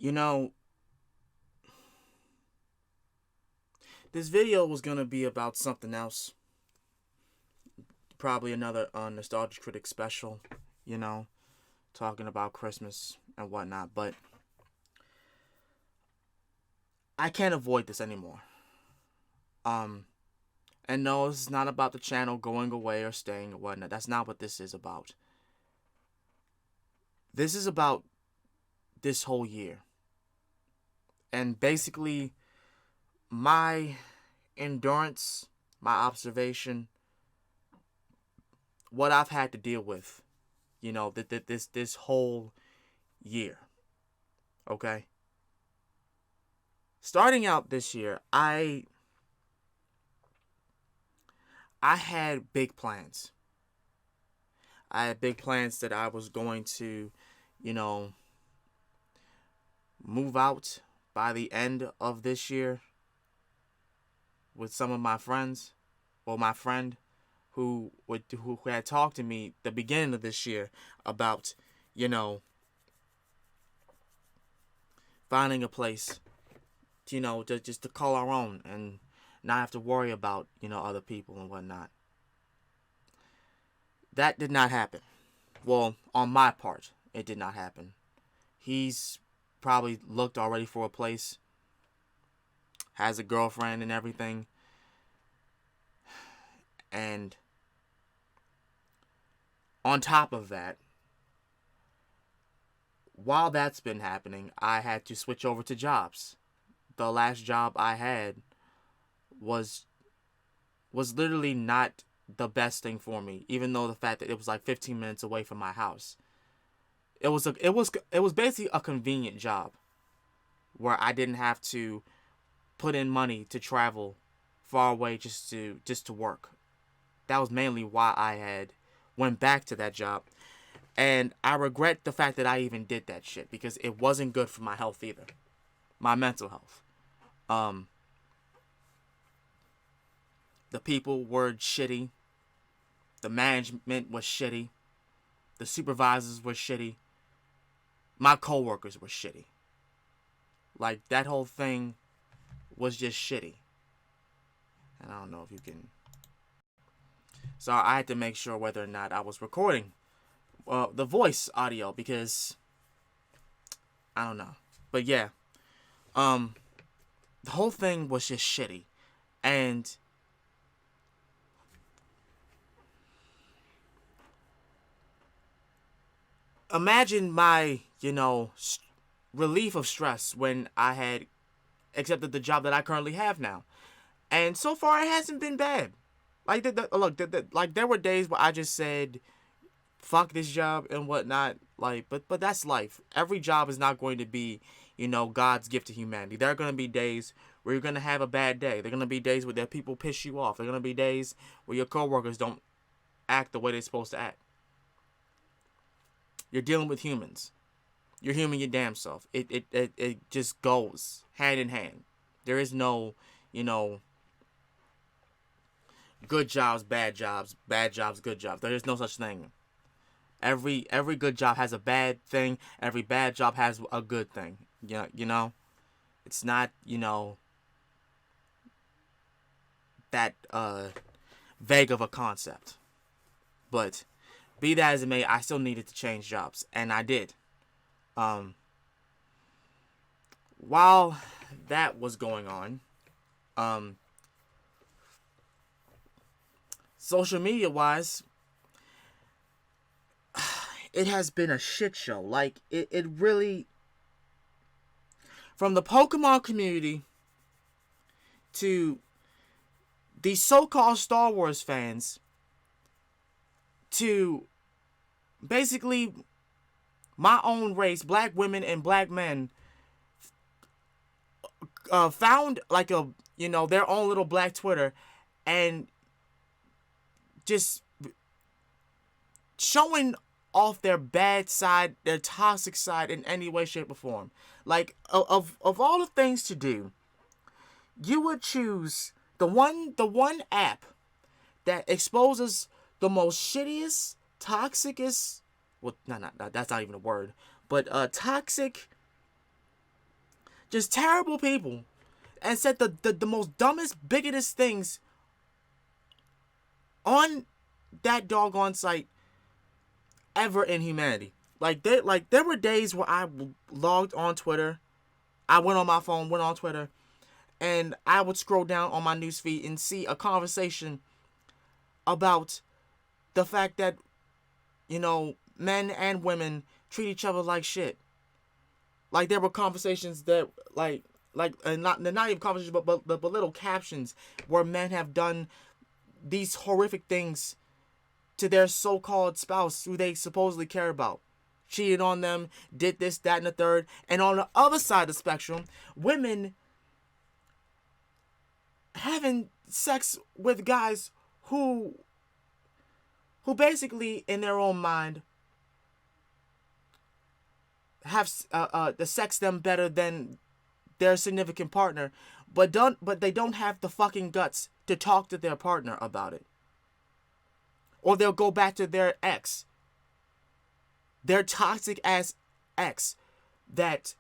You know, this video was gonna be about something else. Probably another Nostalgia Critic special, you know, talking about Christmas and whatnot. But I can't avoid this anymore. Um, and no, this is not about the channel going away or staying or whatnot. That's not what this is about. This is about this whole year. And basically, my endurance, my observation, what I've had to deal with, this whole year. Okay? Starting out this year, I had big plans. I had big plans that I was going to, you know, move out by the end of this year with some of my friends. Well, my friend who had talked to me the beginning of this year about, you know, finding a place, just to call our own and not have to worry about, other people and whatnot. That did not happen. Well, on my part, it did not happen. He's probably looked already for a place, has a girlfriend and everything. And on top of that, while that's been happening, I had to switch over to jobs. The last job I had was literally not the best thing for me, even though the fact that it was like 15 minutes away from my house. It was basically a convenient job where I didn't have to put in money to travel far away just to work. That was mainly why I had went back to that job. And I regret the fact that I even did that shit because it wasn't good for my health either. My mental health. The people were shitty. The management was shitty. The supervisors were shitty. My coworkers were shitty. Like, that whole thing was just shitty. And I don't know if you can... So I had to make sure whether or not I was recording the voice audio because... I don't know. But yeah. The whole thing was just shitty. And... imagine my, relief of stress when I had accepted the job that I currently have now. And so far, it hasn't been bad. Like, like there were days where I just said, fuck this job and whatnot. Like, but that's life. Every job is not going to be, God's gift to humanity. There are going to be days where you're going to have a bad day. There are going to be days where the people piss you off. There are going to be days where your coworkers don't act the way they're supposed to act. You're dealing with humans. You're human your damn self. It just goes hand in hand. There is no, good jobs, bad jobs, good jobs. There is no such thing. Every good job has a bad thing. Every bad job has a good thing. It's not, that vague of a concept. But be that as it may, I still needed to change jobs, and I did. While that was going on, social media wise, it has been a shit show. Like, it really, from the Pokemon community to the so-called Star Wars fans to basically my own race, black women and black men, found like their own little black Twitter and just showing off their bad side, their toxic side in any way, shape, or form. Like, of all the things to do, you would choose the one app that exposes the most shittiest, toxicest, well, no, that's not even a word, but toxic just terrible people, and said the most dumbest, biggest things on that doggone site ever in humanity. There were days where I logged on Twitter. I went on my phone, went on Twitter, and I would scroll down on my newsfeed and see a conversation about the fact that, men and women treat each other like shit. Like, there were conversations that, and not even conversations, but little captions where men have done these horrific things to their so-called spouse who they supposedly care about. Cheated on them, did this, that, and the third. And on the other side of the spectrum, women having sex with guys who basically, in their own mind, have the sex them better than their significant partner, but they don't have the fucking guts to talk to their partner about it. Or they'll go back to their ex, their toxic ass ex, that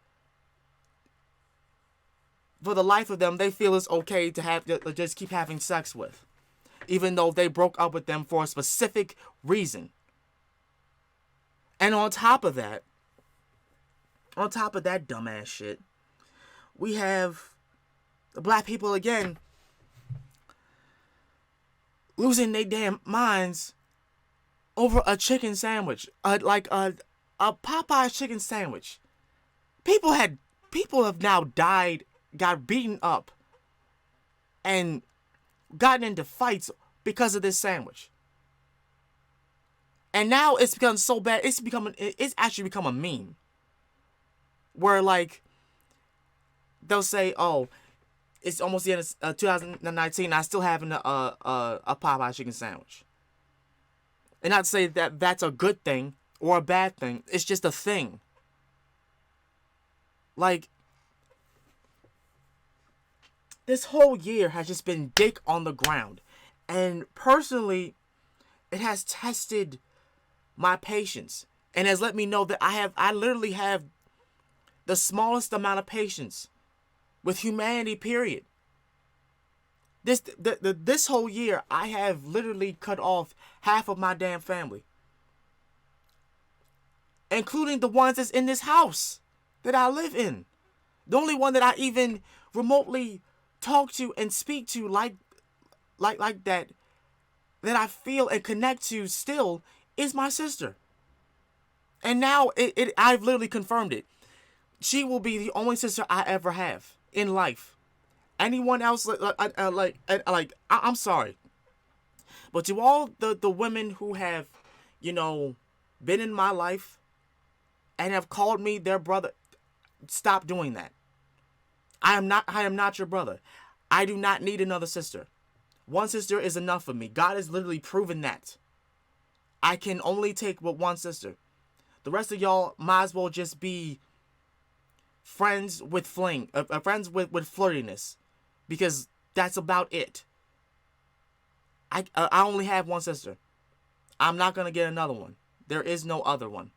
for the life of them they feel it's okay to have to just keep having sex with, even though they broke up with them for a specific reason. And on top of that dumbass shit, we have the black people again losing their damn minds over a chicken sandwich, like a Popeye chicken sandwich. People have now died, got beaten up, and gotten into fights because of this sandwich. And now it's become so bad, it's actually become a meme. Where, like, they'll say, oh, it's almost the end of 2019, I still having a Popeye chicken sandwich. And not to say that that's a good thing or a bad thing. It's just a thing. Like, this whole year has just been dick on the ground. And personally, it has tested my patience. And has let me know that I literally have the smallest amount of patience with humanity, period. This whole year, I have literally cut off half of my damn family. Including the ones that's in this house that I live in. The only one that I even remotely talk to and speak to like that I feel and connect to still is my sister. And now I've literally confirmed it. She will be the only sister I ever have in life. Anyone else, I'm sorry. But to all the women who have, been in my life and have called me their brother, stop doing that. I am not your brother. I do not need another sister. One sister is enough for me. God has literally proven that. I can only take with one sister. The rest of y'all might as well just be friends with friends with flirtiness, because that's about it. I only have one sister. I'm not gonna get another one. There is no other one.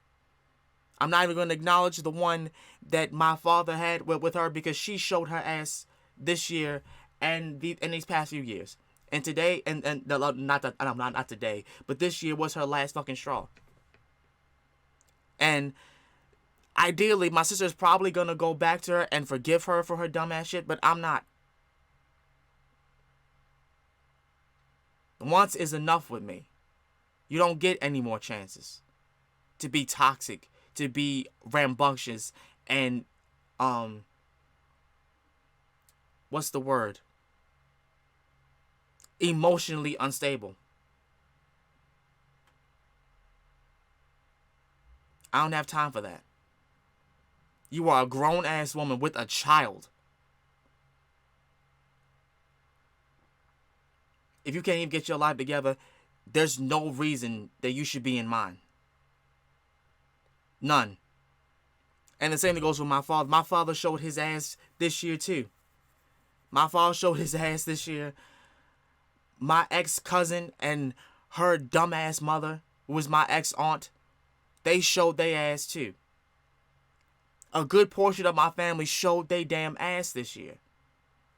I'm not even gonna acknowledge the one that my father had with her, because she showed her ass this year and in these past few years. And today, not today, but this year was her last fucking straw. And ideally, my sister's probably gonna go back to her and forgive her for her dumbass shit, but I'm not. Once is enough with me. You don't get any more chances to be toxic, to be rambunctious, and what's the word? Emotionally unstable. I don't have time for that. You are a grown-ass woman with a child. If you can't even get your life together, there's no reason that you should be in mine. None. And the same thing goes with my father. My father showed his ass this year too. My father showed his ass this year. My ex-cousin and her dumbass mother, who was my ex-aunt, they showed their ass too. A good portion of my family showed they damn ass this year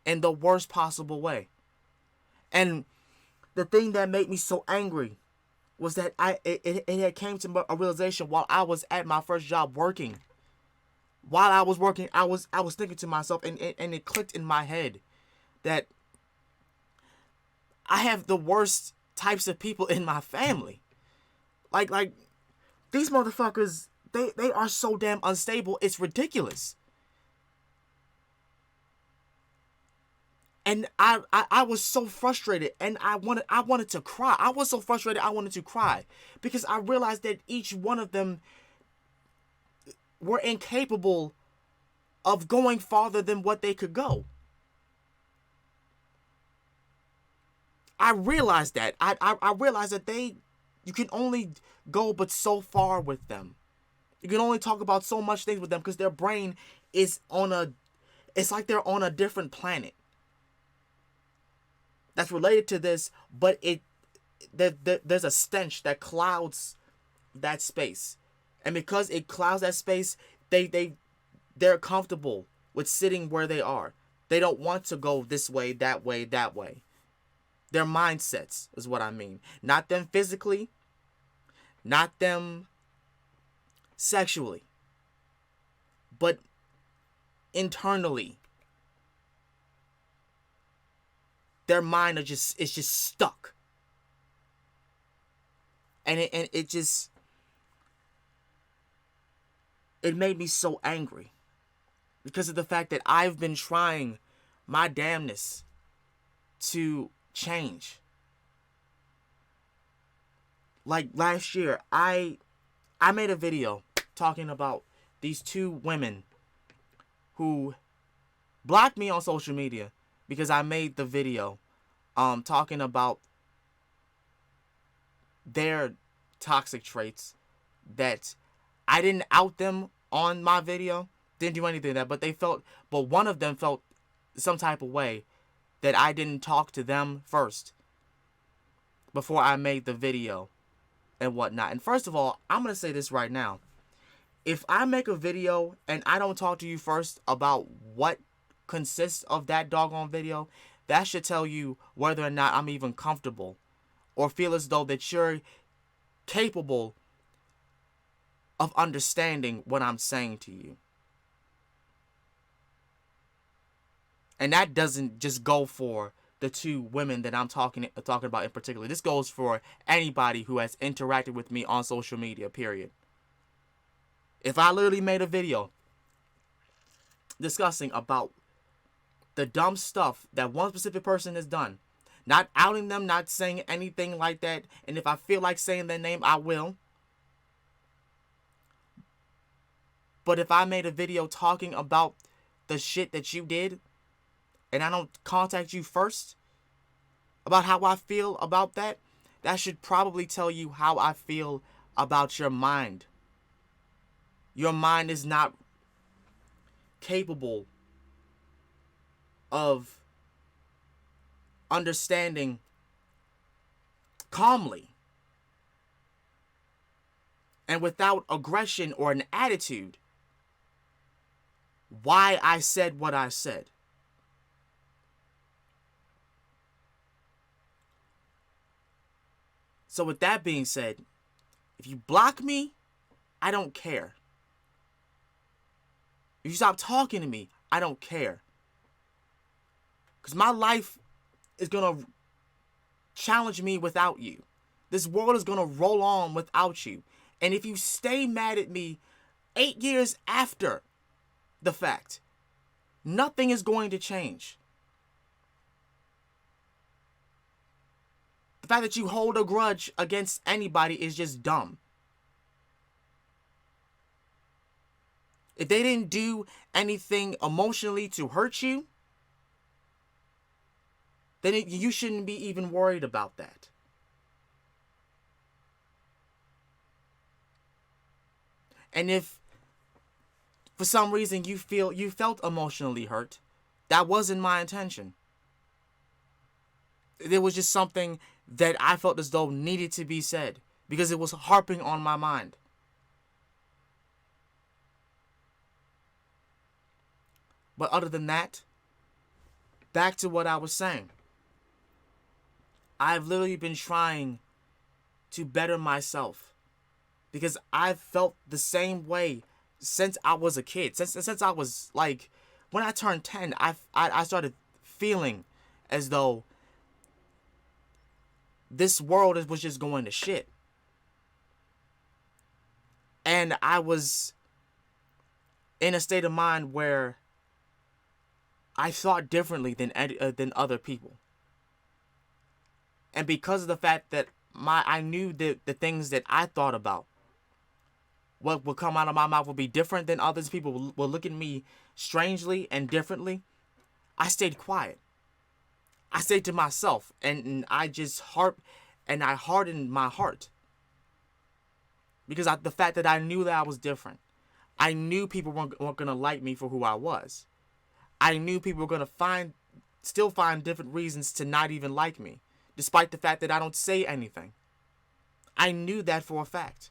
in the worst possible way. And the thing that made me so angry was that it had came to a realization while I was at my first job working. While I was working, I was thinking to myself, and it clicked in my head that I have the worst types of people in my family. Like these motherfuckers, they are so damn unstable. It's ridiculous. And I was so frustrated, and I wanted to cry. I was so frustrated I wanted to cry because I realized that each one of them were incapable of going farther than what they could go. I realized that. I realized that you can only go but so far with them. You can only talk about so much things with them because their brain is it's like they're on a different planet that's related to this, but there's a stench that clouds that space. And because it clouds that space, they're comfortable with sitting where they are. They don't want to go this way, that way, that way. Their mindsets is what I mean. Not them physically, not them sexually, but internally. Their mind is just stuck. And it made me so angry because of the fact that I've been trying my damnness to change. Like last year, I made a video talking about these two women who blocked me on social media because I made the video talking about their toxic traits that I didn't out them on my video, didn't do anything like that, but one of them felt some type of way that I didn't talk to them first before I made the video and whatnot. And first of all, I'm going to say this right now. If I make a video and I don't talk to you first about what consists of that doggone video, that should tell you whether or not I'm even comfortable or feel as though that you're capable of understanding what I'm saying to you. And that doesn't just go for the two women that I'm talking about in particular. This goes for anybody who has interacted with me on social media, period. If I literally made a video discussing about the dumb stuff that one specific person has done, not outing them, not saying anything like that, and if I feel like saying their name, I will. But if I made a video talking about the shit that you did, and I don't contact you first about how I feel about that, that should probably tell you how I feel about your mind. Your mind is not capable of understanding calmly and without aggression or an attitude why I said what I said. So with that being said, if you block me, I don't care. If you stop talking to me, I don't care. Because my life is going to challenge me without you. This world is going to roll on without you. And if you stay mad at me 8 years after the fact, nothing is going to change. The fact that you hold a grudge against anybody is just dumb. If they didn't do anything emotionally to hurt you, then you shouldn't be even worried about that. And if for some reason you felt emotionally hurt, that wasn't my intention. There was just something that I felt as though needed to be said because it was harping on my mind. But other than that, back to what I was saying. I've literally been trying to better myself because I've felt the same way since I was a kid. Since I was like, when I turned 10, I started feeling as though this world was just going to shit. And I was in a state of mind where I thought differently than other people. And because of the fact that I knew that the things that I thought about, what would come out of my mouth would be different than others. People will look at me strangely and differently. I stayed quiet. I stayed to myself, and I just I hardened my heart. Because the fact that I knew that I was different. I knew people weren't going to like me for who I was. I knew people were going to still find different reasons to not even like me, despite the fact that I don't say anything. I knew that for a fact.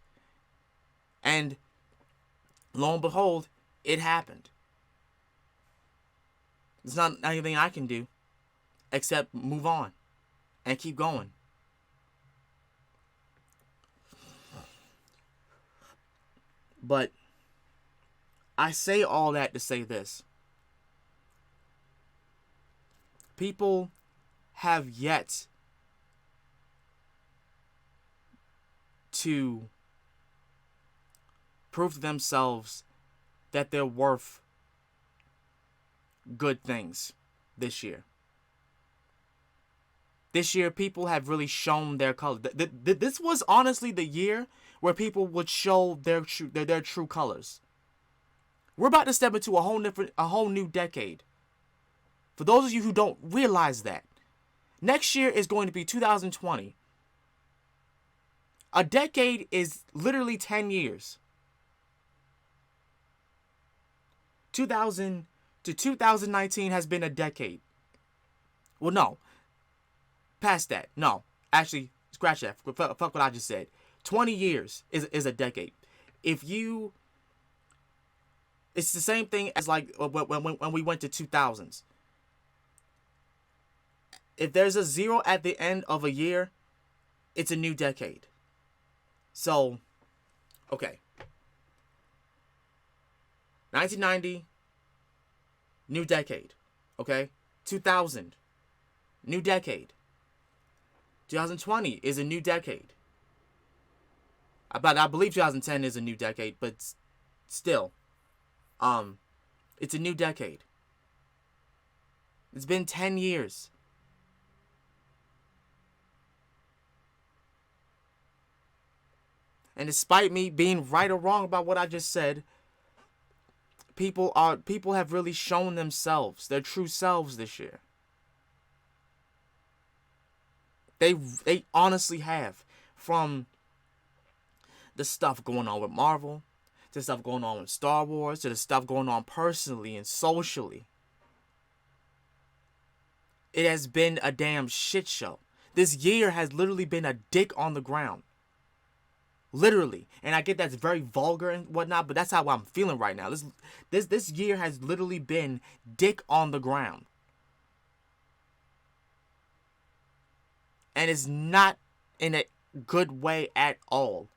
And lo and behold, it happened. There's not anything I can do except move on and keep going. But I say all that to say this. People have yet to prove to themselves that they're worth good things this year. This year, people have really shown their color. This was honestly the year where people would show their true colors. We're about to step into a whole new decade. For those of you who don't realize that, next year is going to be 2020. A decade is literally 10 years. 2000 to 2019 has been a decade. Well, no. Past that. No. Actually, scratch that. Fuck what I just said. 20 years is a decade. It's the same thing as like when we went to 2000s. If there's a zero at the end of a year, it's a new decade. So, okay. 1990, new decade. Okay? 2000, new decade. 2020 is a new decade. But I believe 2010 is a new decade, but still, it's a new decade. It's been 10 years. And despite me being right or wrong about what I just said, people have really shown themselves, their true selves this year. They honestly have. From the stuff going on with Marvel, to the stuff going on with Star Wars, to the stuff going on personally and socially. It has been a damn shit show. This year has literally been a dick on the ground. Literally. And I get that's very vulgar and whatnot, but that's how I'm feeling right now. This year has literally been dick on the ground. And it's not in a good way at all.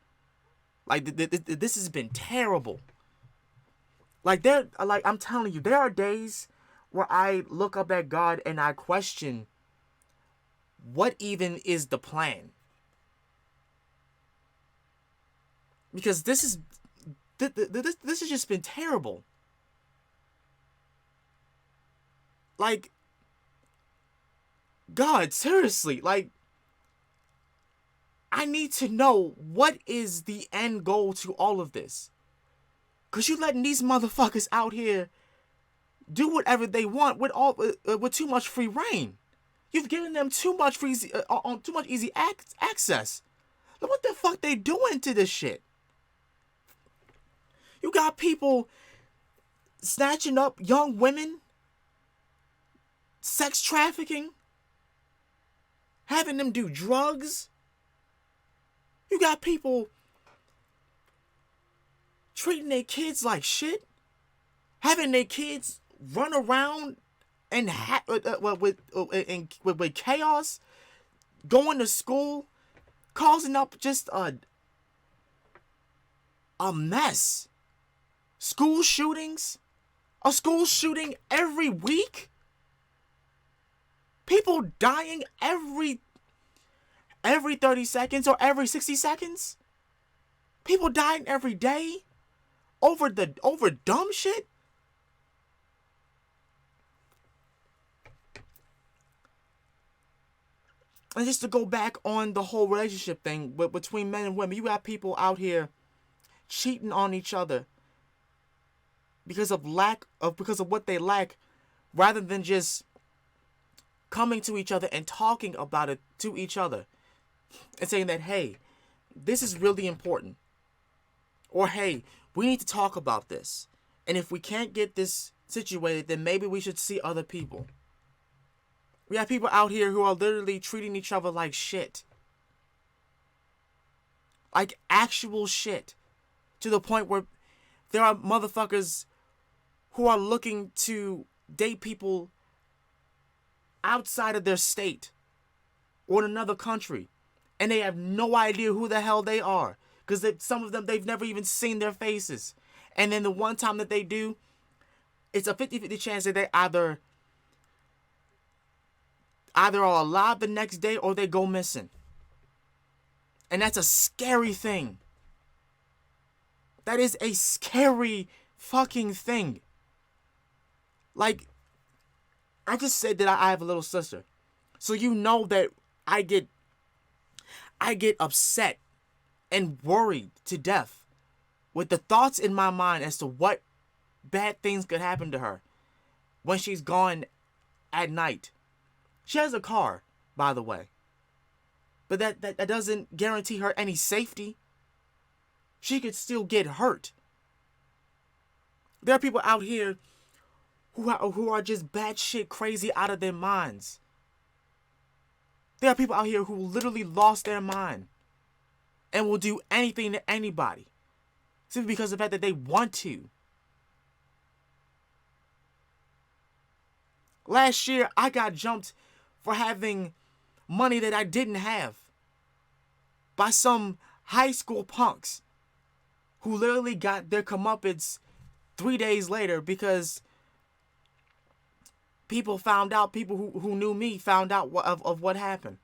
Like, this has been terrible. Like, I'm telling you, there are days where I look up at God and I question, what even is the plan? Because this has just been terrible. Like, God, seriously, like, I need to know what is the end goal to all of this. Because you letting these motherfuckers out here do whatever they want with too much free reign. You've given them too much easy access. Look what the fuck they doing to this shit. You got people snatching up young women, sex trafficking, having them do drugs. You got people treating their kids like shit, having their kids run around and with chaos, going to school, causing up just a mess. School shootings, a school shooting every week. People dying every 30 seconds or every 60 seconds. People dying every day over dumb shit. And just to go back on the whole relationship thing between men and women, you got people out here cheating on each other because of what they lack, rather than just coming to each other and talking about it to each other and saying that, hey, this is really important, or hey, we need to talk about this, and if we can't get this situated, then maybe we should see other people. We have people out here who are literally treating each other like shit. Like actual shit. To the point where there are motherfuckers who are looking to date people outside of their state or in another country, and they have no idea who the hell they are, because some of them, they've never even seen their faces. And then the one time that they do, it's a 50-50 chance that they either are alive the next day or they go missing. And that's a scary thing. That is a scary fucking thing. Like, I just said that I have a little sister. So you know that I get upset and worried to death with the thoughts in my mind as to what bad things could happen to her when she's gone at night. She has a car, by the way. But that doesn't guarantee her any safety. She could still get hurt. There are people out here who are just batshit crazy out of their minds. There are people out here who literally lost their mind and will do anything to anybody simply because of the fact that they want to. Last year, I got jumped for having money that I didn't have by some high school punks who literally got their comeuppance 3 days later because people who knew me found out of what happened.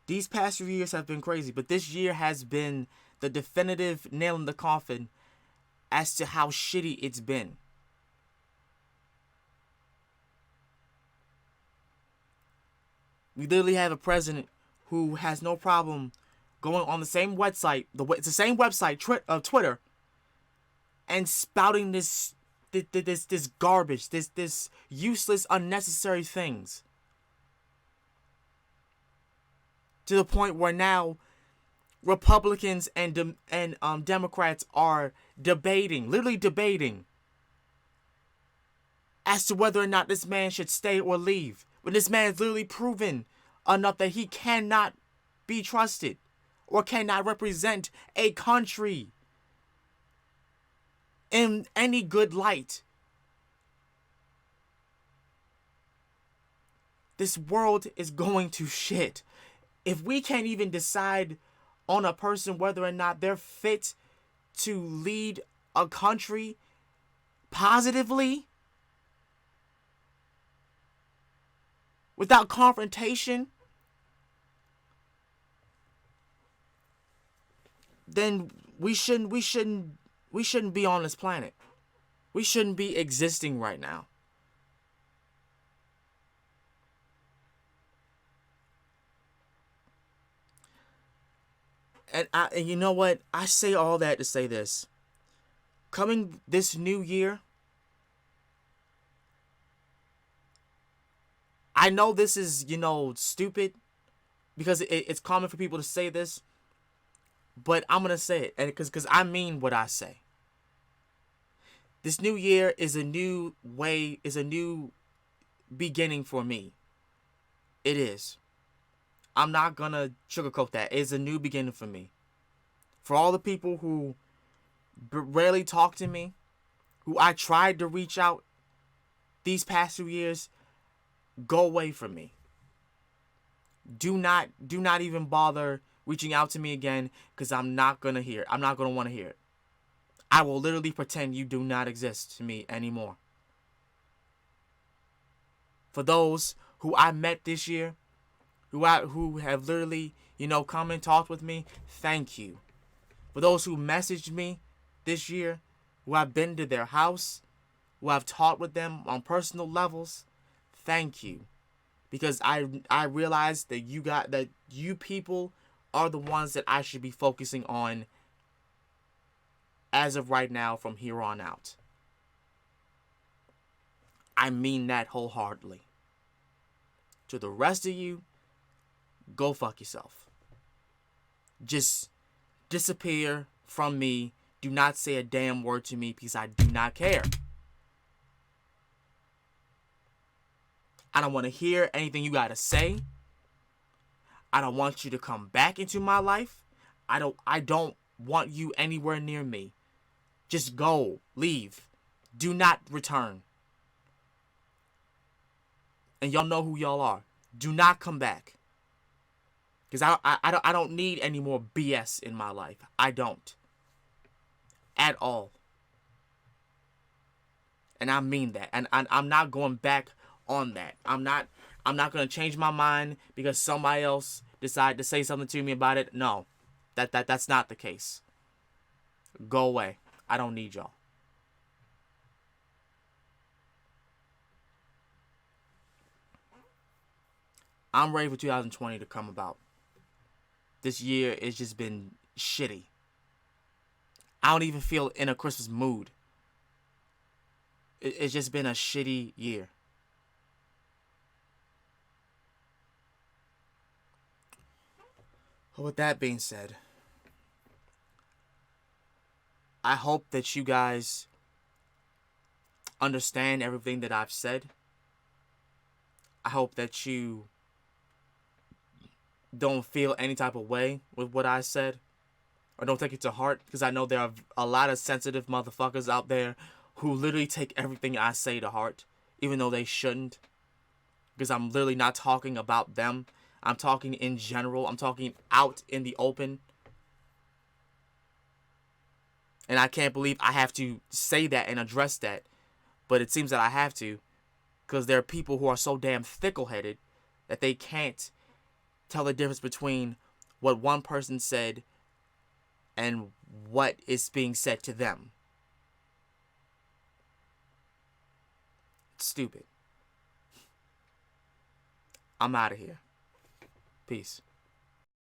These past few years have been crazy, but this year has been the definitive nail in the coffin as to how shitty it's been. We literally have a president who has no problem going on the same website, it's the same website, Twitter, and spouting this garbage, this useless, unnecessary things. To the point where now Republicans and Democrats are literally debating as to whether or not this man should stay or leave. When this man is literally proven enough that he cannot be trusted or cannot represent a country in any good light. This world is going to shit. If we can't even decide on a person whether or not they're fit to lead a country positively, without confrontation, then we shouldn't be on this planet. We shouldn't be existing right now. And you know what? I say all that to say this. Coming this new year, I know this is, stupid, because it's common for people to say this, but I'm going to say it, and because I mean what I say. This new year is a new beginning for me. It is. I'm not going to sugarcoat that. It's a new beginning for me. For all the people who rarely talk to me, who I tried to reach out these past 2 years, go away from me. Do not even bother reaching out to me again, because I'm not gonna hear it. I'm not gonna want to hear it. I will literally pretend you do not exist to me anymore. For those who I met this year, who have literally, come and talked with me, thank you. For those who messaged me this year, who I've been to their house, who I've talked with them on personal levels, thank you. Because I realized that you people are the ones that I should be focusing on as of right now from here on out. I mean that wholeheartedly. To the rest of you, go fuck yourself. Just disappear from me. Do not say a damn word to me, because I do not care. I don't want to hear anything you got to say. I don't want you to come back into my life. I don't want you anywhere near me. Just go. Leave. Do not return. And y'all know who y'all are. Do not come back. Because I don't need any more BS in my life. I don't. At all. And I mean that. And I'm not going back on that. I'm not going to change my mind because somebody else decided to say something to me about it. No. That's not the case. Go away. I don't need y'all. I'm ready for 2020 to come about. This year has just been shitty. I don't even feel in a Christmas mood. It's just been a shitty year. With that being said, I hope that you guys understand everything that I've said. I hope that you don't feel any type of way with what I said, or don't take it to heart, because I know there are a lot of sensitive motherfuckers out there who literally take everything I say to heart, even though they shouldn't, because I'm literally not talking about them. I'm talking in general. I'm talking out in the open. And I can't believe I have to say that and address that, but it seems that I have to, because there are people who are so damn fickle-headed that they can't tell the difference between what one person said and what is being said to them. It's stupid. I'm out of here. Peace.